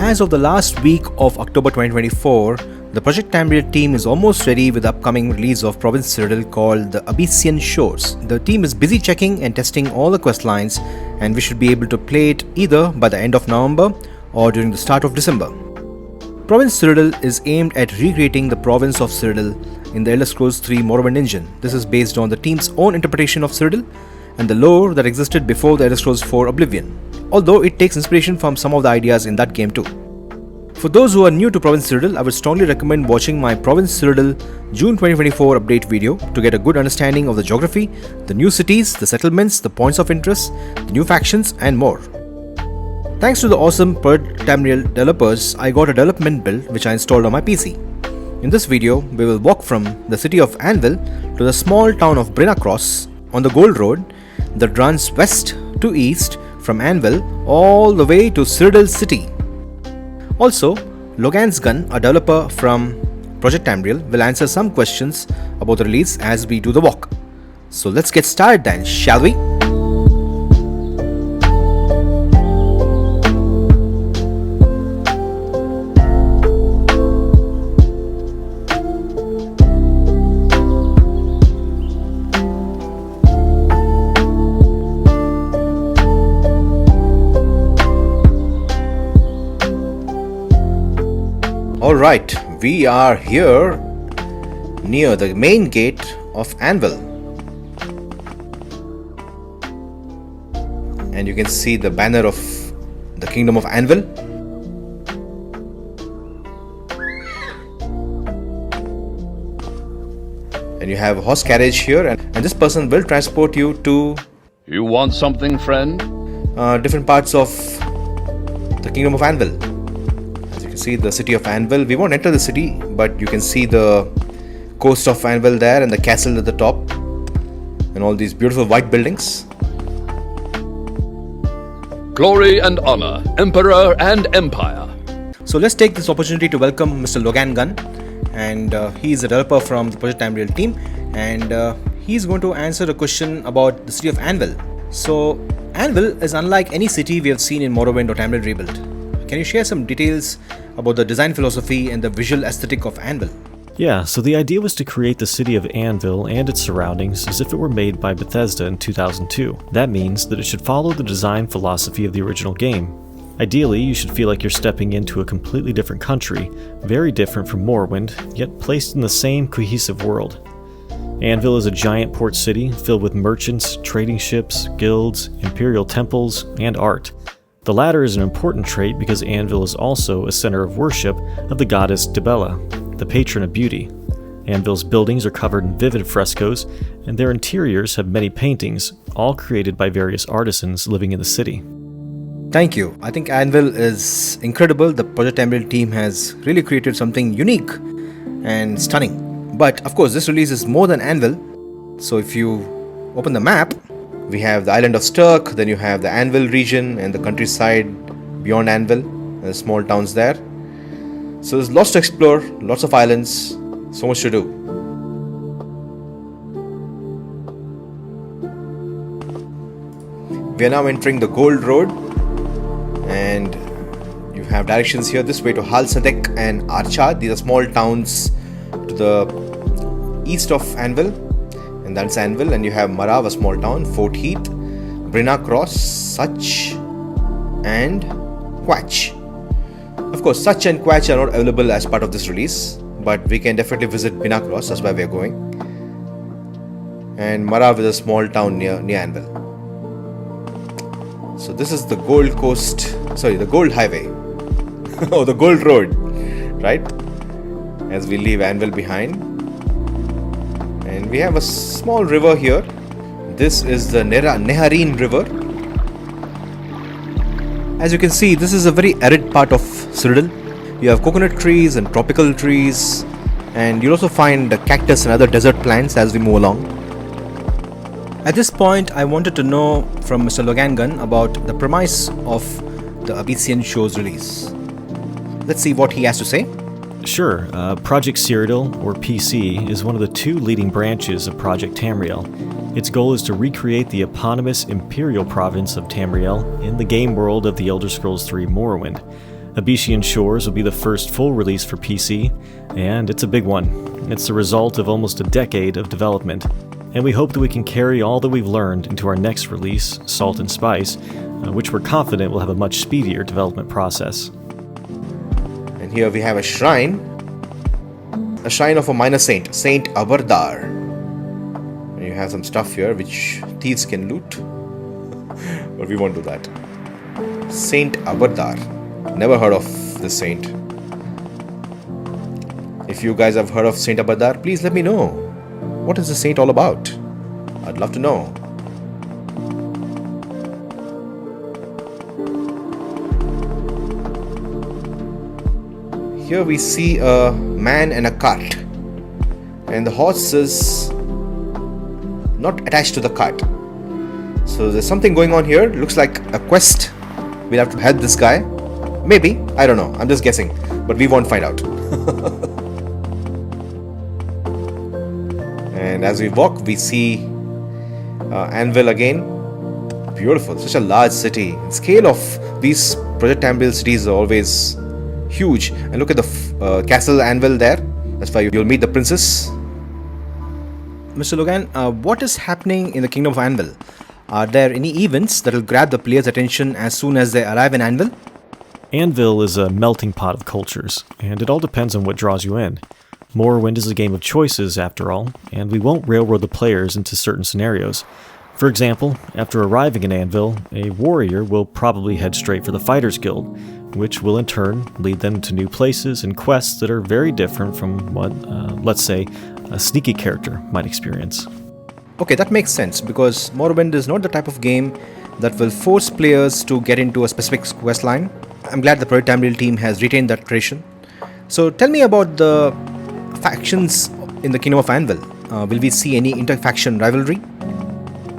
As of the last week of October 2024, the Project Tamriel team is almost ready with the upcoming release of Province Cyrodiil called the Abecean Shores. The team is busy checking and testing all the quest lines, and we should be able to play it either by the end of November or during the start of December. Province Cyrodiil is aimed at recreating the province of Cyrodiil in the Elder Scrolls 3 Morrowind engine. This is based on the team's own interpretation of Cyrodiil and the lore that existed before the Elder Scrolls 4 Oblivion, although it takes inspiration from some of the ideas in that game too. For those who are new to Province Cyrodiil, I would strongly recommend watching my Province Cyrodiil June 2024 update video to get a good understanding of the geography, the new cities, the settlements, the points of interest, the new factions and more. Thanks to the awesome Project Tamriel developers, I got a development build which I installed on my PC. In this video, we will walk from the city of Anvil to the small town of Brina Cross on the Gold Road that runs west to east from Anvil all the way to Cyrodiil city. Also, Logan's Gun, a developer from Project Tamriel, will answer some questions about the release as we do the walk. So let's get started then, shall we? Alright, we are here near the main gate of Anvil, and you can see the banner of the Kingdom of Anvil. And you have a horse carriage here, and this person will transport you to... You want something, friend? Different parts of the Kingdom of Anvil. See the city of Anvil. We won't enter the city, but you can see the coast of Anvil there and the castle at the top and all these beautiful white buildings. Glory and honor, emperor and empire. So let's take this opportunity to welcome Mr. Logan Gunn, and he's a developer from the Project Tamriel team, and he's going to answer a question about the city of Anvil. So Anvil is unlike any city we have seen in Morrowind or Tamriel Rebuild. Can you share some details about the design philosophy and the visual aesthetic of Anvil? Yeah, so the idea was to create the city of Anvil and its surroundings as if it were made by Bethesda in 2002. That means that it should follow the design philosophy of the original game. Ideally, you should feel like you're stepping into a completely different country, very different from Morrowind, yet placed in the same cohesive world. Anvil is a giant port city filled with merchants, trading ships, guilds, imperial temples, and art. The latter is an important trait because Anvil is also a center of worship of the goddess Dibella, the patron of beauty. Anvil's buildings are covered in vivid frescoes, and their interiors have many paintings, all created by various artisans living in the city. Thank you. I think Anvil is incredible. The Project Tamriel team has really created something unique and stunning. But of course, this release is more than Anvil. So if you open the map, we have the island of Sturk, then you have the Anvil region and the countryside beyond Anvil, and the small towns there. So there's lots to explore, lots of islands, so much to do. We are now entering the Gold Road, and you have directions here this way to Halsadek and Archad. These are small towns to the east of Anvil. And that's Anvil, and you have Marav, a small town, Fort Heath, Brina Cross, Such, and Quach. Of course, Such and Quach are not available as part of this release, but we can definitely visit Brina Cross, that's why we are going. And Marav is a small town near Anvil. So this is the Gold Highway, or the Gold Road, right? As we leave Anvil behind. And we have a small river here. This is the Neharine River. As you can see, this is a very arid part of Cyrodiil. You have coconut trees and tropical trees, and you'll also find cactus and other desert plants as we move along. At this point, I wanted to know from Mr. Logan Gunn about the premise of the Abecean Shores release. Let's see what he has to say. Sure, Project Cyrodiil, or PC, is one of the two leading branches of Project Tamriel. Its goal is to recreate the eponymous Imperial province of Tamriel in the game world of the Elder Scrolls 3 Morrowind. Abecean Shores will be the first full release for PC, and it's a big one. It's the result of almost a decade of development, and we hope that we can carry all that we've learned into our next release, Salt and Spice, which we're confident will have a much speedier development process. And here we have a shrine of a minor saint, Saint Aberdar. And you have some stuff here which thieves can loot, but we won't do that. Saint Aberdar. Never heard of this saint. If you guys have heard of Saint Aberdar, please let me know. What is the saint all about? I'd love to know. Here we see a man and a cart, and the horse is not attached to the cart. So there's something going on here. Looks like a quest. We'll have to help this guy. Maybe. I don't know. I'm just guessing. But we won't find out. And as we walk, we see Anvil again. Beautiful. Such a large city. The scale of these Project Tamriel cities are always huge. And look at the castle Anvil there. That's why you'll meet the princess. Mr. Logan, what is happening in the Kingdom of Anvil? Are there any events that will grab the player's attention as soon as they arrive in Anvil? Anvil is a melting pot of cultures, and it all depends on what draws you in. Morrowind is a game of choices, after all, and we won't railroad the players into certain scenarios. For example, after arriving in Anvil, a warrior will probably head straight for the Fighters Guild, which will in turn lead them to new places and quests that are very different from what, let's say, a sneaky character might experience. Okay, that makes sense, because Morrowind is not the type of game that will force players to get into a specific quest line. I'm glad the Project Tamriel team has retained that tradition. So tell me about the factions in the Kingdom of Anvil. Will we see any inter-faction rivalry?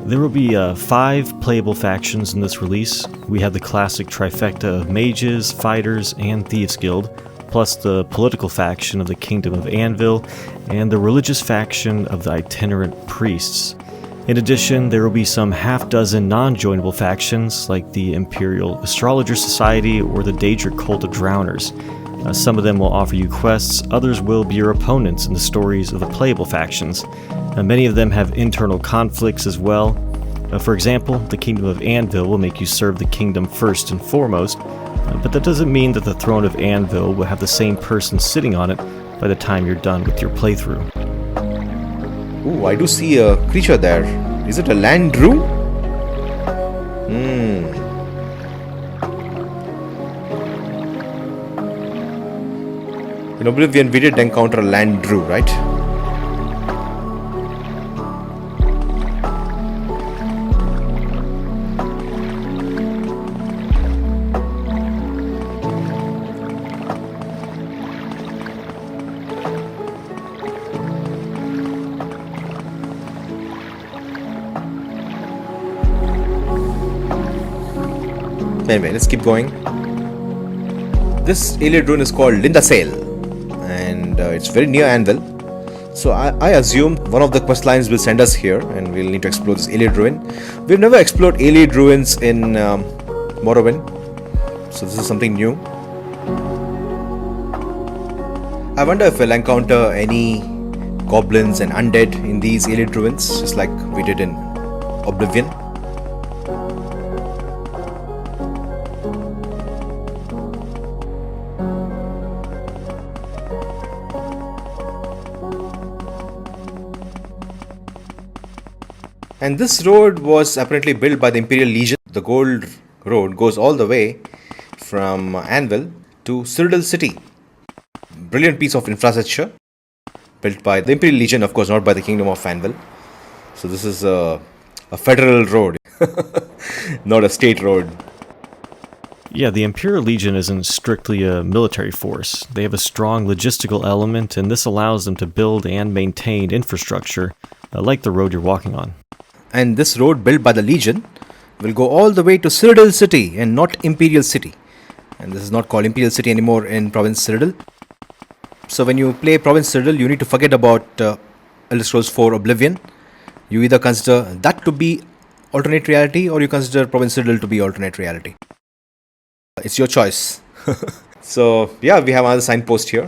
There will be 5 playable factions in this release. We have the classic trifecta of mages, fighters, and thieves guild, plus the political faction of the Kingdom of Anvil, and the religious faction of the itinerant priests. In addition, there will be some half-dozen non-joinable factions, like the Imperial Astrologer Society or the Daedric Cult of Drowners. Some of them will offer you quests, others will be your opponents in the stories of the playable factions. Many of them have internal conflicts as well. For example, the Kingdom of Anvil will make you serve the kingdom first and foremost, but that doesn't mean that the throne of Anvil will have the same person sitting on it by the time you're done with your playthrough. Ooh, I do see a creature there. Is it a land drew? In Oblivion, we did encounter a land drew, right? Anyway, let's keep going. This alien ruin is called Lindasale, and it's very near Anvil. So I assume one of the quest lines will send us here, and we'll need to explore this alien ruin. We've never explored alien ruins in Morrowind, so this is something new. I wonder if we'll encounter any goblins and undead in these alien ruins, just like we did in Oblivion. And this road was apparently built by the Imperial Legion. The Gold Road goes all the way from Anvil to Cyrodiil city. Brilliant piece of infrastructure built by the Imperial Legion, of course, not by the Kingdom of Anvil. So this is a federal road, not a state road. Yeah, the Imperial Legion isn't strictly a military force. They have a strong logistical element, and this allows them to build and maintain infrastructure like the road you're walking on. And this road built by the Legion will go all the way to Cyrodiil city and not Imperial city. And this is not called Imperial city anymore in Province Cyrodiil. So when you play Province Cyrodiil, you need to forget about Elder Scrolls 4 Oblivion. You either consider that to be alternate reality, or you consider Province Cyrodiil to be alternate reality. It's your choice. So yeah, we have another signpost here.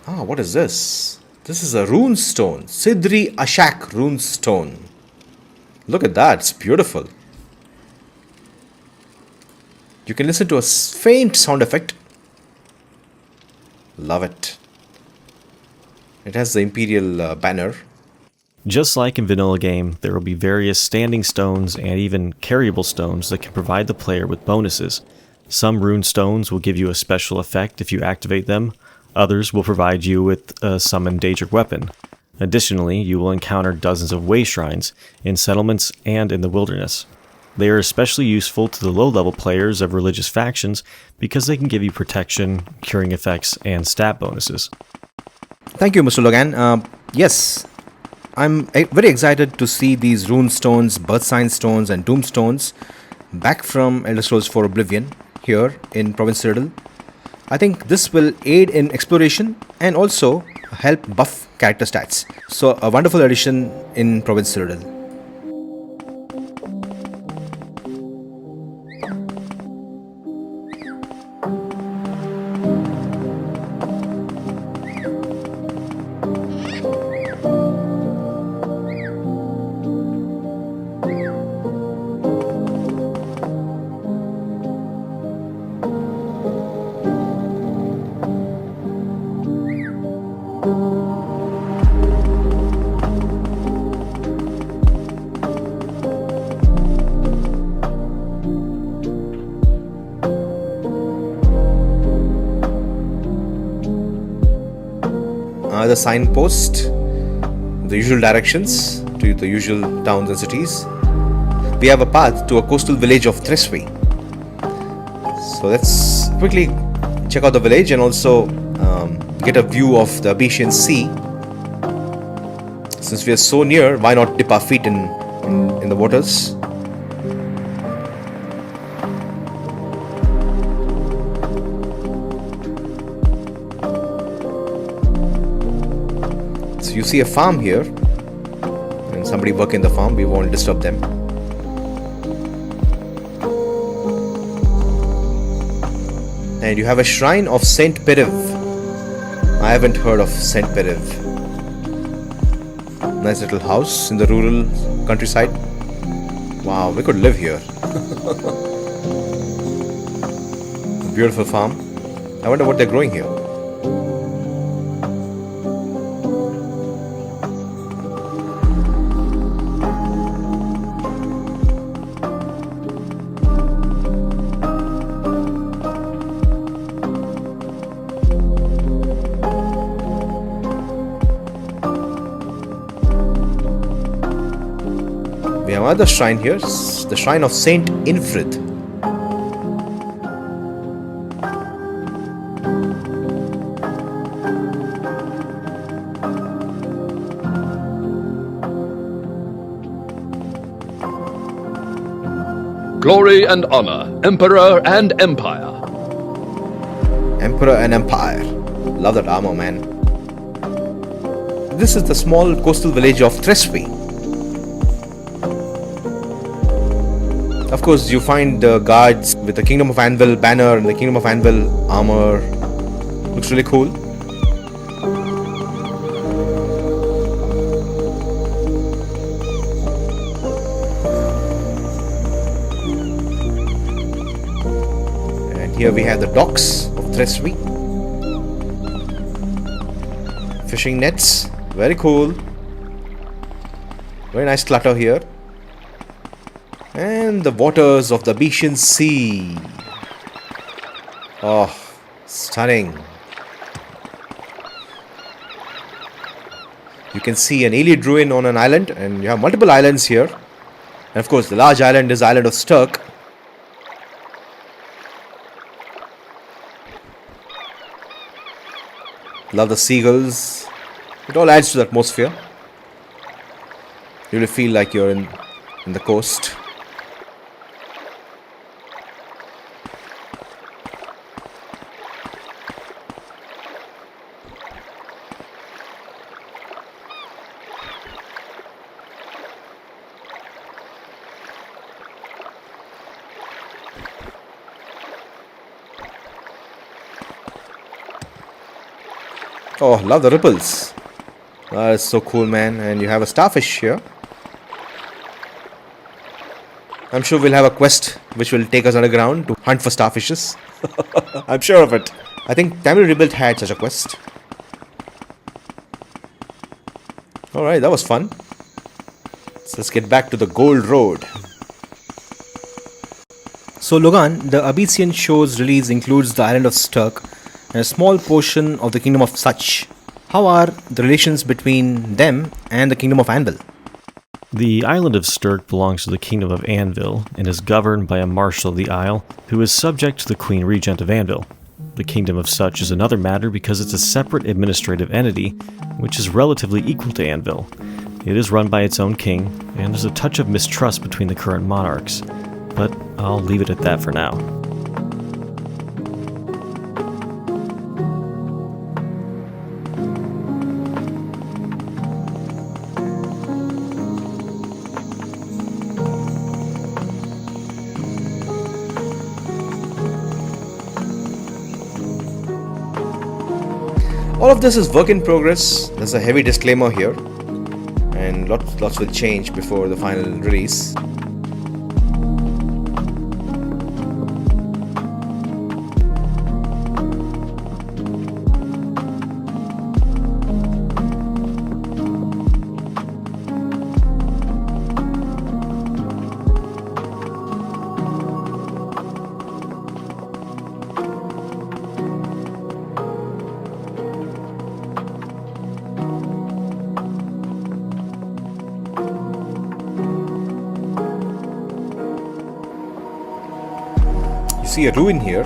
Ah, what is this? This is a rune stone. Sidri Ashak rune stone. Look at that, it's beautiful. You can listen to a faint sound effect. Love it. It has the Imperial banner. Just like in vanilla game, there will be various standing stones and even carryable stones that can provide the player with bonuses. Some rune stones will give you a special effect if you activate them, others will provide you with a summoned Daedric weapon. Additionally, you will encounter dozens of way shrines in settlements and in the wilderness. They are especially useful to the low-level players of religious factions because they can give you protection, curing effects, and stat bonuses. Thank you, Mr. Logan. Yes, I'm very excited to see these rune stones, birth sign stones, and doom stones back from Elder Scrolls 4 Oblivion here in Province Cyrodiil. I think this will aid in exploration and also help buff character stats. So a wonderful addition in Province Cyrodiil. The signpost, the usual directions to the usual towns and cities. We have a path to a coastal village of Treswy. So let's quickly check out the village and also get a view of the Abecean Sea. Since we are so near, why not dip our feet in the waters? You see a farm here and somebody working the farm. We won't disturb them. And you have a shrine of Saint Periv. I haven't heard of Saint Periv. Nice little house in the rural countryside. Wow, we could live here. A beautiful farm. I wonder what they're growing here. We have another shrine here, the shrine of Saint Infrid. Glory and honor, emperor and empire. Emperor and Empire. Love that armor, man. This is the small coastal village of Treswy. Of course, you find the guards with the Kingdom of Anvil banner and the Kingdom of Anvil armor. Looks really cool. And here we have the docks of Treswy. Fishing nets. Very cool. Very nice clutter here. And the waters of the Abecean Sea. Oh, stunning. You can see an Aelid ruin on an island, and you have multiple islands here. And of course, the large island is the island of Sturk. Love the seagulls. It all adds to the atmosphere. You really feel like you're in the coast. Oh, love the ripples. That's so cool, man. And you have a starfish here. I'm sure we'll have a quest which will take us underground to hunt for starfishes. I'm sure of it. I think Tamriel Rebuilt had such a quest. Alright, that was fun. So let's get back to the Gold Road. So Logan, the Abecean Shores release includes the island of Sturk and a small portion of the Kingdom of Such. How are the relations between them and the Kingdom of Anvil? The island of Sturk belongs to the Kingdom of Anvil and is governed by a Marshal of the Isle who is subject to the Queen Regent of Anvil. The Kingdom of Such is another matter because it's a separate administrative entity which is relatively equal to Anvil. It is run by its own king, and there's a touch of mistrust between the current monarchs, but I'll leave it at that for now. All of this is work in progress. There's a heavy disclaimer here, and lots will change before the final release. See a ruin here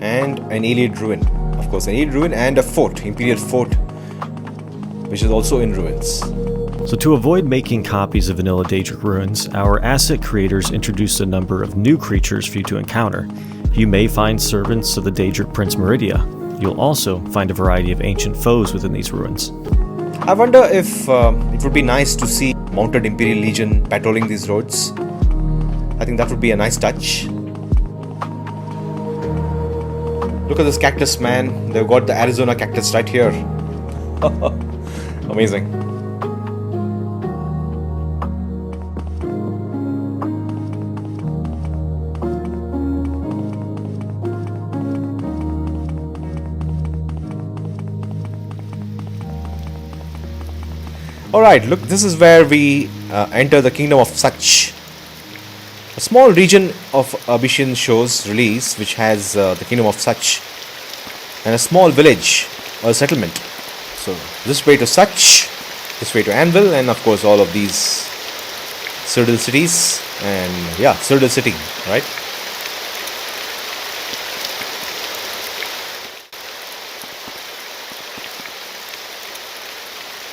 and an Iliad ruin. Of course, an Iliad ruin and a fort, Imperial fort, which is also in ruins. So to avoid making copies of vanilla Daedric ruins, our asset creators introduced a number of new creatures for you to encounter. You may find servants of the Daedric Prince Meridia. You'll also find a variety of ancient foes within these ruins. I wonder if it would be nice to see mounted Imperial Legion patrolling these roads. I think that would be a nice touch. Look at this cactus, man. They've got the Arizona cactus right here. Amazing. Alright, look, this is where we enter the Kingdom of Such. A small region of Abecean Shores release which has the Kingdom of Such and a small village or a settlement. So this way to Such, this way to Anvil, and of course all of these Cyrodiil cities, and yeah, Cyrodiil city, right?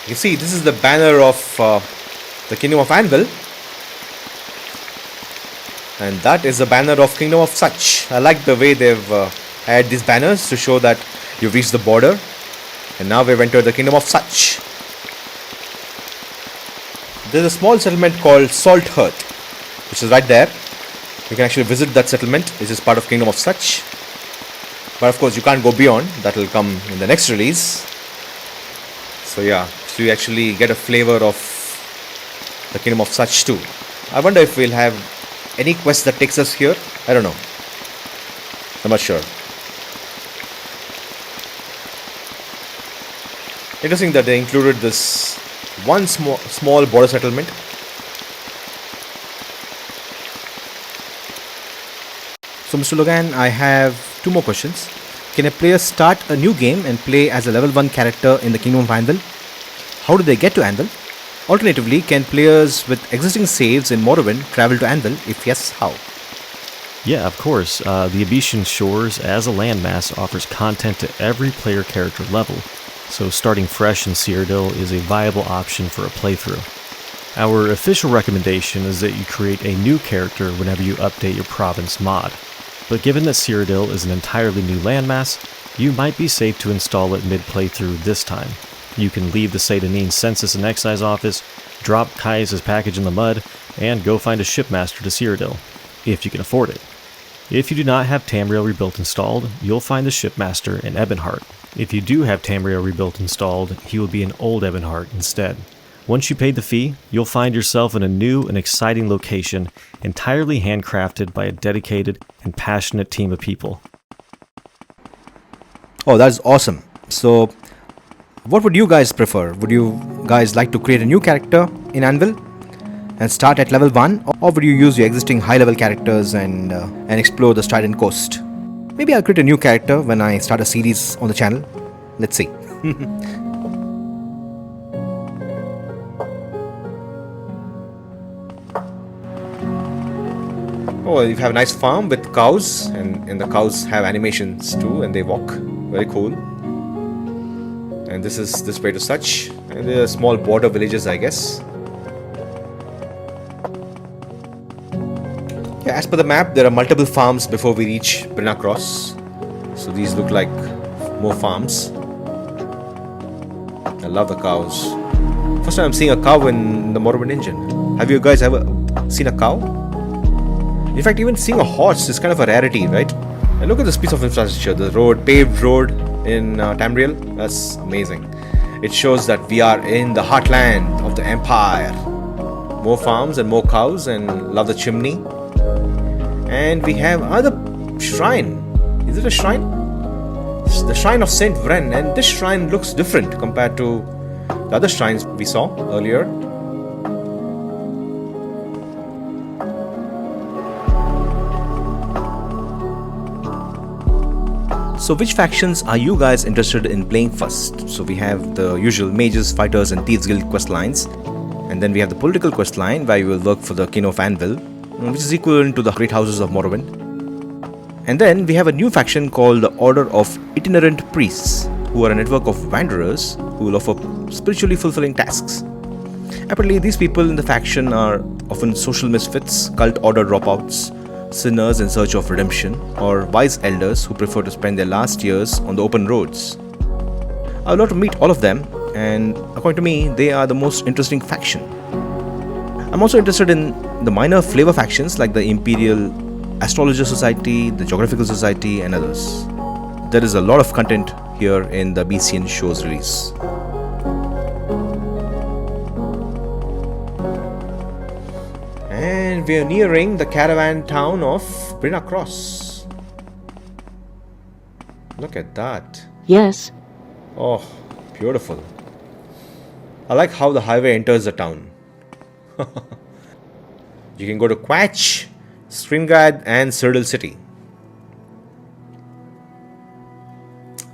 You see, this is the banner of the Kingdom of Anvil. And that is the banner of Kingdom of Such. I like the way they've had these banners to show that you've reached the border. And now we've entered the Kingdom of Such. There's a small settlement called Salt Hearth, which is right there. You can actually visit that settlement, which is part of Kingdom of Such. But of course you can't go beyond. That will come in the next release. So yeah, so you actually get a flavor of the Kingdom of Such too. I wonder if we'll have any quest that takes us here. I don't know. I'm not sure. Interesting that they included this one small border settlement. So Mr. Logan, I have two more questions. Can a player start a new game and play as a level 1 character in the Kingdom of Anvil? How do they get to Anvil? Alternatively, can players with existing saves in Morrowind travel to Anvil? If yes, how? Yeah, of course. The Abecean Shores as a landmass offers content to every player character level, so starting fresh in Cyrodiil is a viable option for a playthrough. Our official recommendation is that you create a new character whenever you update your province mod, but given that Cyrodiil is an entirely new landmass, you might be safe to install it mid-playthrough this time. You can leave the Cyrodiil Census and Excise office, drop Caius' package in the mud, and go find a shipmaster to Cyrodiil, if you can afford it. If you do not have Tamriel Rebuilt installed, you'll find the shipmaster in Ebonheart. If you do have Tamriel rebuilt installed, he will be an old Ebonheart instead. Once you pay the fee, you'll find yourself in a new and exciting location, entirely handcrafted by a dedicated and passionate team of people. Oh, that's awesome. So, what would you guys prefer? Would you guys like to create a new character in Anvil and start at level 1? Or would you use your existing high-level characters and explore the Strident Coast? Maybe I'll create a new character when I start a series on the channel. Let's see. Oh, you have a nice farm with cows, and the cows have animations too, and they walk. Very cool. And this is this way to such. And there are small border villages, I guess. Yeah, as per the map, there are multiple farms before we reach Brina Cross. So these look like more farms. I love the cows. First time I'm seeing a cow in the Morrowind engine. Have you guys ever seen a cow? In fact, even seeing a horse is kind of a rarity, right? And look at this piece of infrastructure, the road, paved road in Tamriel. That's amazing. It shows that we are in the heartland of the Empire. More farms and more cows, and love the chimney. And we have another shrine. Is it a shrine? It's the shrine of Saint Vren, and this shrine looks different compared to the other shrines we saw earlier. So which factions are you guys interested in playing first? So we have the usual mages, fighters and thieves guild quest lines. And then we have the political quest line where you will work for the king of Anvil, which is equivalent to the great houses of Morrowind. And then we have a new faction called the Order of Itinerant Priests, who are a network of wanderers who will offer spiritually fulfilling tasks. Apparently these people in the faction are often social misfits, cult order dropouts, sinners in search of redemption, or wise elders who prefer to spend their last years on the open roads. I would love to meet all of them, and according to me, they are the most interesting faction. I'm also interested in the minor flavor factions like the Imperial Astrologer Society, the Geographical Society, and others. There is a lot of content here in the Abecean show's release. And we are nearing the caravan town of Brina Cross. Look at that. Yes. Oh, beautiful. I like how the highway enters the town. You can go to Quach, Stringad, and Cyrodiil City.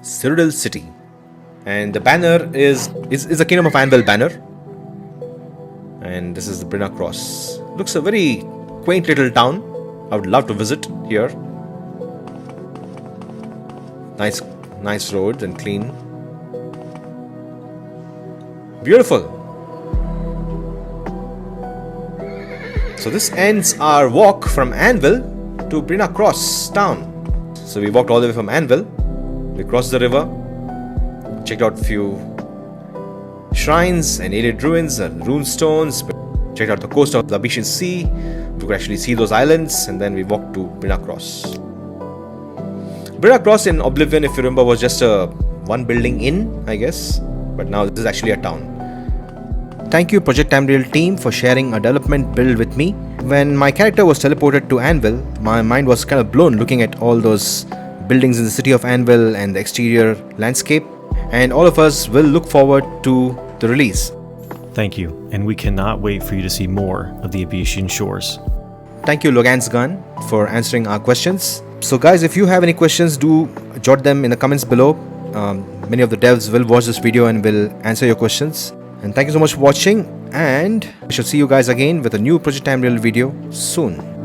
Cyrodiil City. And the banner is the Kingdom of Anvil banner. And this is the Brina Cross. Looks a very quaint little town. I would love to visit here. Nice roads and clean. Beautiful. So this ends our walk from Anvil to Brina Cross town. So we walked all the way from Anvil. We crossed the river. Checked out a few shrines and aided ruins and rune stones. Checked out the coast of the Abecean Sea. We could actually see those islands, and then we walked to Brina Cross. Brina Cross in Oblivion, if you remember, was just a one building inn, I guess. But now this is actually a town. Thank you Project Tamriel team for sharing a development build with me. When my character was teleported to Anvil, my mind was kind of blown looking at all those buildings in the city of Anvil and the exterior landscape. And all of us will look forward to the release. Thank you, and we cannot wait for you to see more of the Abecean shores. Thank you Logan's Gun for answering our questions. So guys, if you have any questions, do jot them in the comments below. Many of the devs will watch this video and will answer your questions. And thank you so much for watching, and I shall see you guys again with a new Project Tamriel video soon.